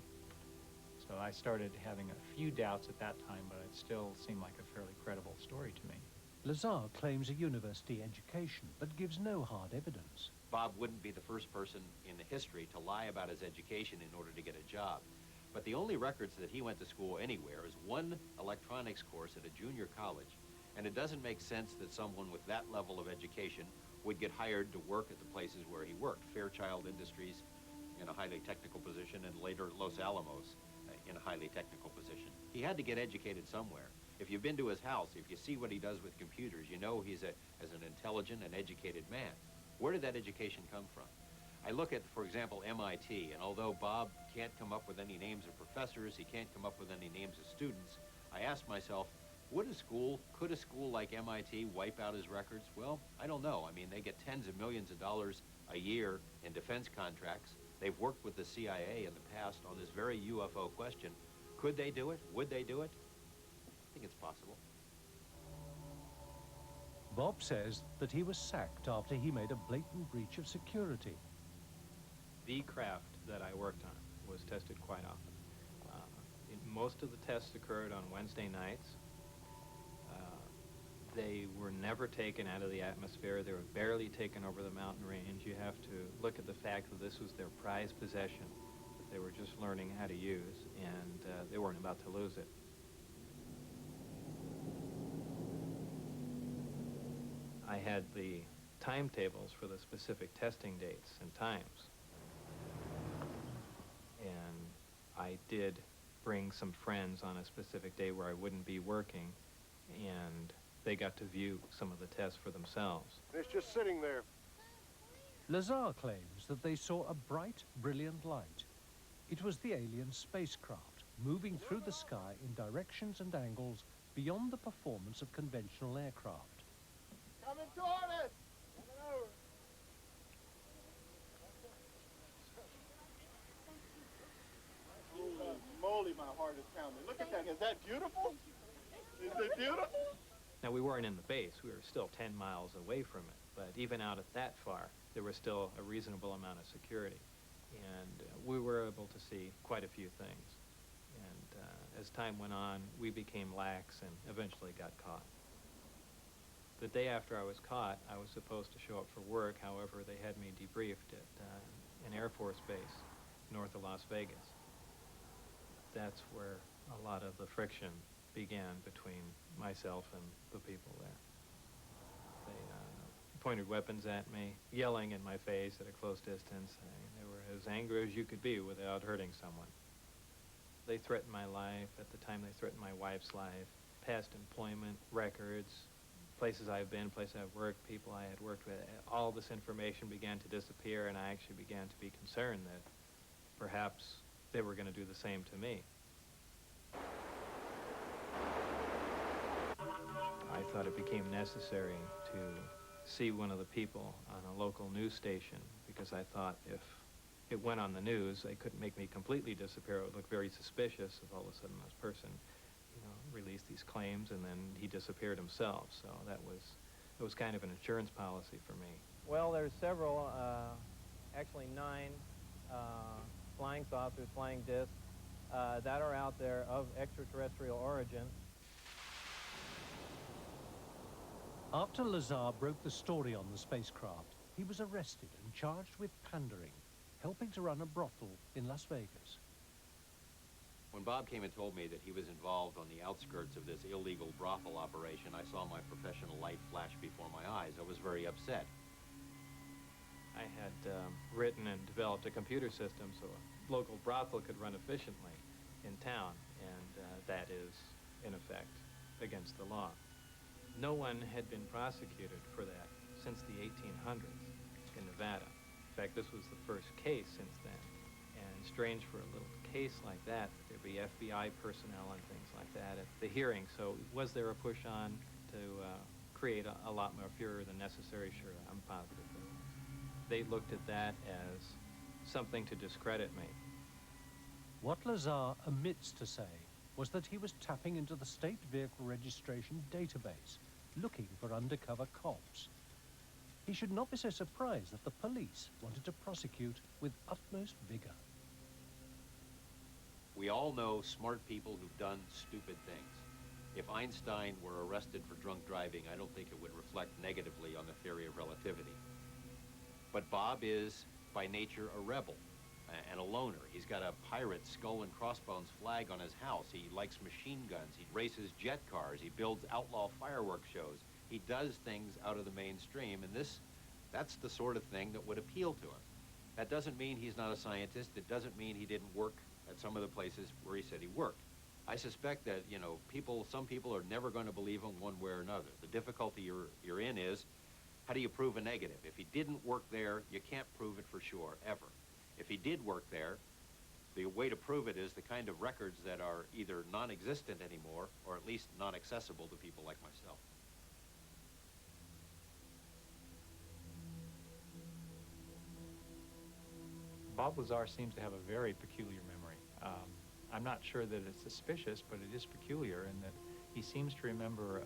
So I started having a few doubts at that time, but it still seemed like a fairly credible story to me. Lazar claims a university education, but gives no hard evidence. Bob wouldn't be the first person in the history to lie about his education in order to get a job. But the only records that he went to school anywhere is one electronics course at a junior college, and it doesn't make sense that someone with that level of education would get hired to work at the places where he worked, Fairchild Industries in a highly technical position, and later Los Alamos in a highly technical position. He had to get educated somewhere. If you've been to his house, if you see what he does with computers, you know he's as an intelligent and educated man. Where did that education come from? I look at, for example, MIT, and although Bob can't come up with any names of professors, he can't come up with any names of students, I ask myself, could a school like MIT wipe out his records? Well, I don't know. I mean, they get tens of millions of dollars a year in defense contracts. They've worked with the CIA in the past on this very UFO question. Could they do it? Would they do it? I think it's possible. Bob says that he was sacked after he made a blatant breach of security. The craft that I worked on was tested quite often. Most of the tests occurred on Wednesday nights. They were never taken out of the atmosphere. They were barely taken over the mountain range. You have to look at the fact that this was their prized possession that they were just learning how to use, and they weren't about to lose it. I had the timetables for the specific testing dates and times. And I did bring some friends on a specific day where I wouldn't be working, and they got to view some of the tests for themselves. It's just sitting there. Lazar claims that they saw a bright, brilliant light. It was the alien spacecraft moving through the sky in directions and angles beyond the performance of conventional aircraft. Coming toward us! Coming over. Holy moly, my heart is pounding. Look at that. Is that beautiful? Is it beautiful? Now, we weren't in the base. We were still 10 miles away from it. But even out at that far, there was still a reasonable amount of security. And we were able to see quite a few things. And as time went on, we became lax and eventually got caught. The day after I was caught, I was supposed to show up for work. However, they had me debriefed at an Air Force base north of Las Vegas. That's where a lot of the friction began between myself and the people there. They pointed weapons at me, yelling in my face at a close distance. They were as angry as you could be without hurting someone. They threatened my life. At the time, they threatened my wife's life, past employment records, places I've been, places I've worked, people I had worked with. All this information began to disappear, and I actually began to be concerned that perhaps they were going to do the same to me. I thought it became necessary to see one of the people on a local news station, because I thought if it went on the news, they couldn't make me completely disappear. It would look very suspicious if all of a sudden this person, released these claims and then he disappeared himself. So it was kind of an insurance policy for me. Well, there's several, actually 9 flying saucers, flying discs that are out there of extraterrestrial origin. After Lazar broke the story on the spacecraft, he was arrested and charged with pandering, helping to run a brothel in Las Vegas. When Bob came and told me that he was involved on the outskirts of this illegal brothel operation, I saw my professional life flash before my eyes. I was very upset. I had written and developed a computer system so a local brothel could run efficiently in town, and that is, in effect, against the law. No one had been prosecuted for that since the 1800s in Nevada. In fact, this was the first case since then. And strange for a little case like that there'd be FBI personnel and things like that at the hearing. So was there a push on to create a lot more furor than necessary? Sure, I'm positive there was. They looked at that as something to discredit me. What Lazar omits to say was that he was tapping into the state vehicle registration database looking for undercover cops. He should not be so surprised that the police wanted to prosecute with utmost vigor. We all know smart people who've done stupid things. If Einstein were arrested for drunk driving, I don't think it would reflect negatively on the theory of relativity. But Bob is, by nature, a rebel and a loner. He's got a pirate skull and crossbones flag on his house. He likes machine guns. He races jet cars. He builds outlaw fireworks shows. He does things out of the mainstream, and that's the sort of thing that would appeal to him. That doesn't mean he's not a scientist. It doesn't mean he didn't work at some of the places where he said he worked. I suspect that, you know, some people are never going to believe him one way or another. The difficulty you're in is, how do you prove a negative? If he didn't work there, you can't prove it for sure, ever. If he did work there, the way to prove it is the kind of records that are either non-existent anymore, or at least not accessible to people like myself. Bob Lazar seems to have a very peculiar memory. I'm not sure that it's suspicious, but it is peculiar in that he seems to remember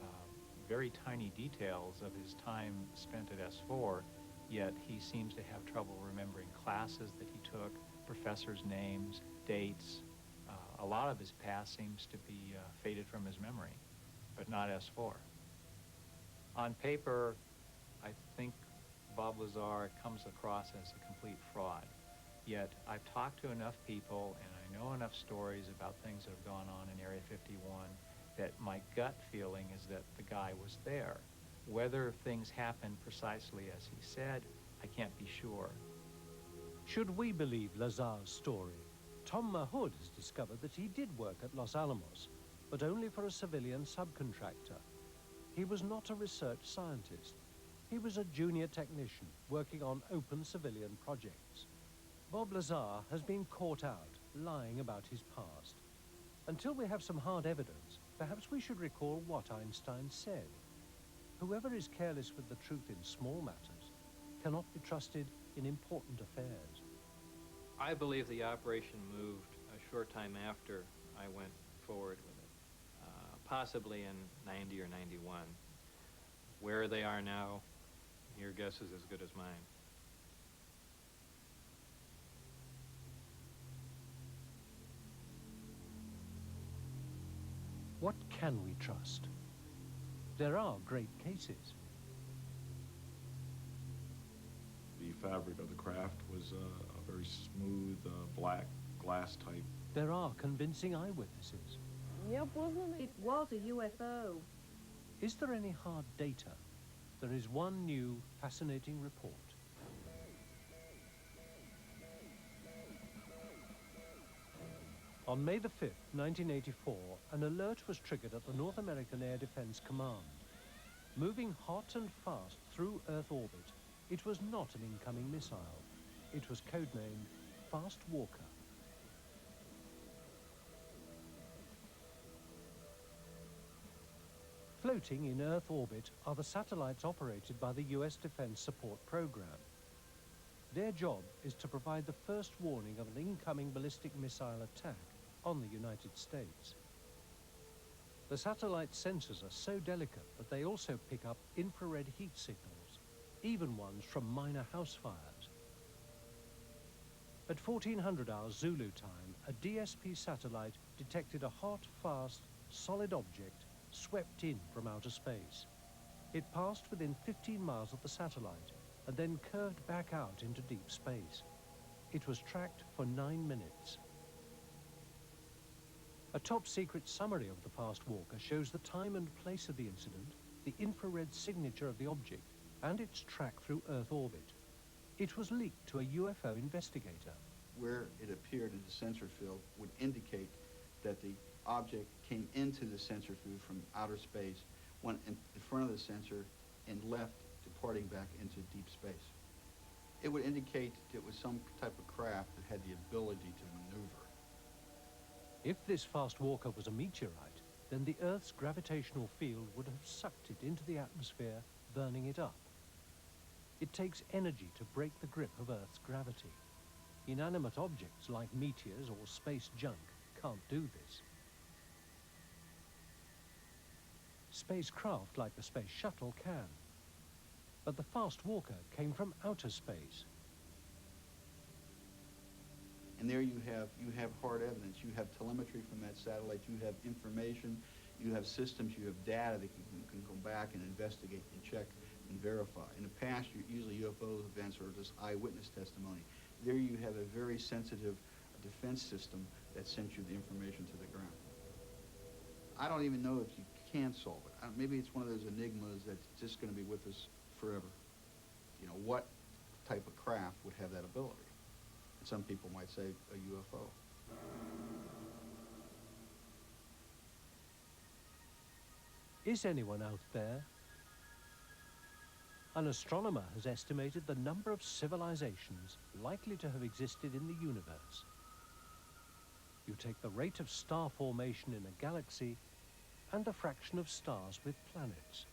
very tiny details of his time spent at S4, yet he seems to have trouble remembering classes that he took, professors' names, dates. A lot of his past seems to be faded from his memory, but not S4. On paper, I think Bob Lazar comes across as a complete fraud. Yet I've talked to enough people and I know enough stories about things that have gone on in Area 51 that my gut feeling is that the guy was there. Whether things happened precisely as he said, I can't be sure. Should we believe Lazar's story, Tom Mahood has discovered that he did work at Los Alamos, but only for a civilian subcontractor. He was not a research scientist. He was a junior technician working on open civilian projects. Bob Lazar has been caught out lying about his past. Until we have some hard evidence, perhaps we should recall what Einstein said. Whoever is careless with the truth in small matters cannot be trusted in important affairs. I believe the operation moved a short time after I went forward with it, possibly in 90 or 91. Where they are now, your guess is as good as mine. What can we trust? There are great cases. The fabric of the craft was a very smooth, black glass type. There are convincing eyewitnesses. Yep, wasn't it? It was a UFO. Is there any hard data? There is one new, fascinating report. On May the 5th, 1984, an alert was triggered at the North American Air Defense Command. Moving hot and fast through Earth orbit, it was not an incoming missile. It was codenamed Fast Walker. Floating in Earth orbit are the satellites operated by the US Defense Support Program. Their job is to provide the first warning of an incoming ballistic missile attack on the United States. The satellite sensors are so delicate that they also pick up infrared heat signals, even ones from minor house fires. At 1400 hours Zulu time, a DSP satellite detected a hot, fast, solid object swept in from outer space. It passed within 15 miles of the satellite and then curved back out into deep space. It was tracked for 9 minutes. A top-secret summary of the Fast Walker shows the time and place of the incident, the infrared signature of the object, and its track through Earth orbit. It was leaked to a UFO investigator. Where it appeared in the sensor field would indicate that the object came into the sensor field from outer space, went in front of the sensor, and left, departing back into deep space. It would indicate that it was some type of craft that had the ability to maneuver. If this Fast Walker was a meteorite, then the Earth's gravitational field would have sucked it into the atmosphere, burning it up. It takes energy to break the grip of Earth's gravity. Inanimate objects like meteors or space junk can't do this. Spacecraft like the Space Shuttle can. But the fast walker came from outer space. And there you have hard evidence. You have telemetry from that satellite. You have information. You have systems. You have data that you can go back and investigate and check and verify. In the past, usually UFO events are just eyewitness testimony. There you have a very sensitive defense system that sent you the information to the ground. I don't even know if you can solve it. Maybe it's one of those enigmas that's just going to be with us forever. You know, what type of craft would have that ability? And some people might say a UFO. Is anyone out there? An astronomer has estimated the number of civilizations likely to have existed in the universe. You take the rate of star formation in a galaxy and the fraction of stars with planets.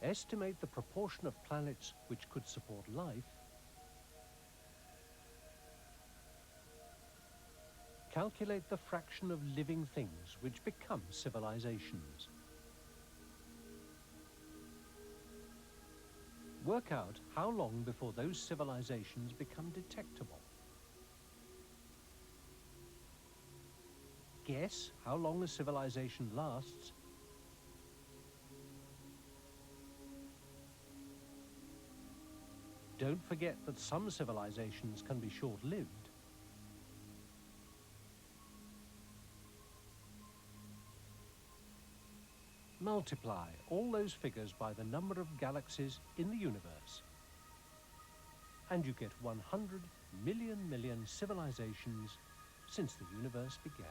Estimate the proportion of planets which could support life. Calculate the fraction of living things which become civilizations. Work out how long before those civilizations become detectable. Guess how long a civilization lasts. Don't forget that some civilizations can be short-lived. Multiply all those figures by the number of galaxies in the universe, and you get 100 million civilizations since the universe began.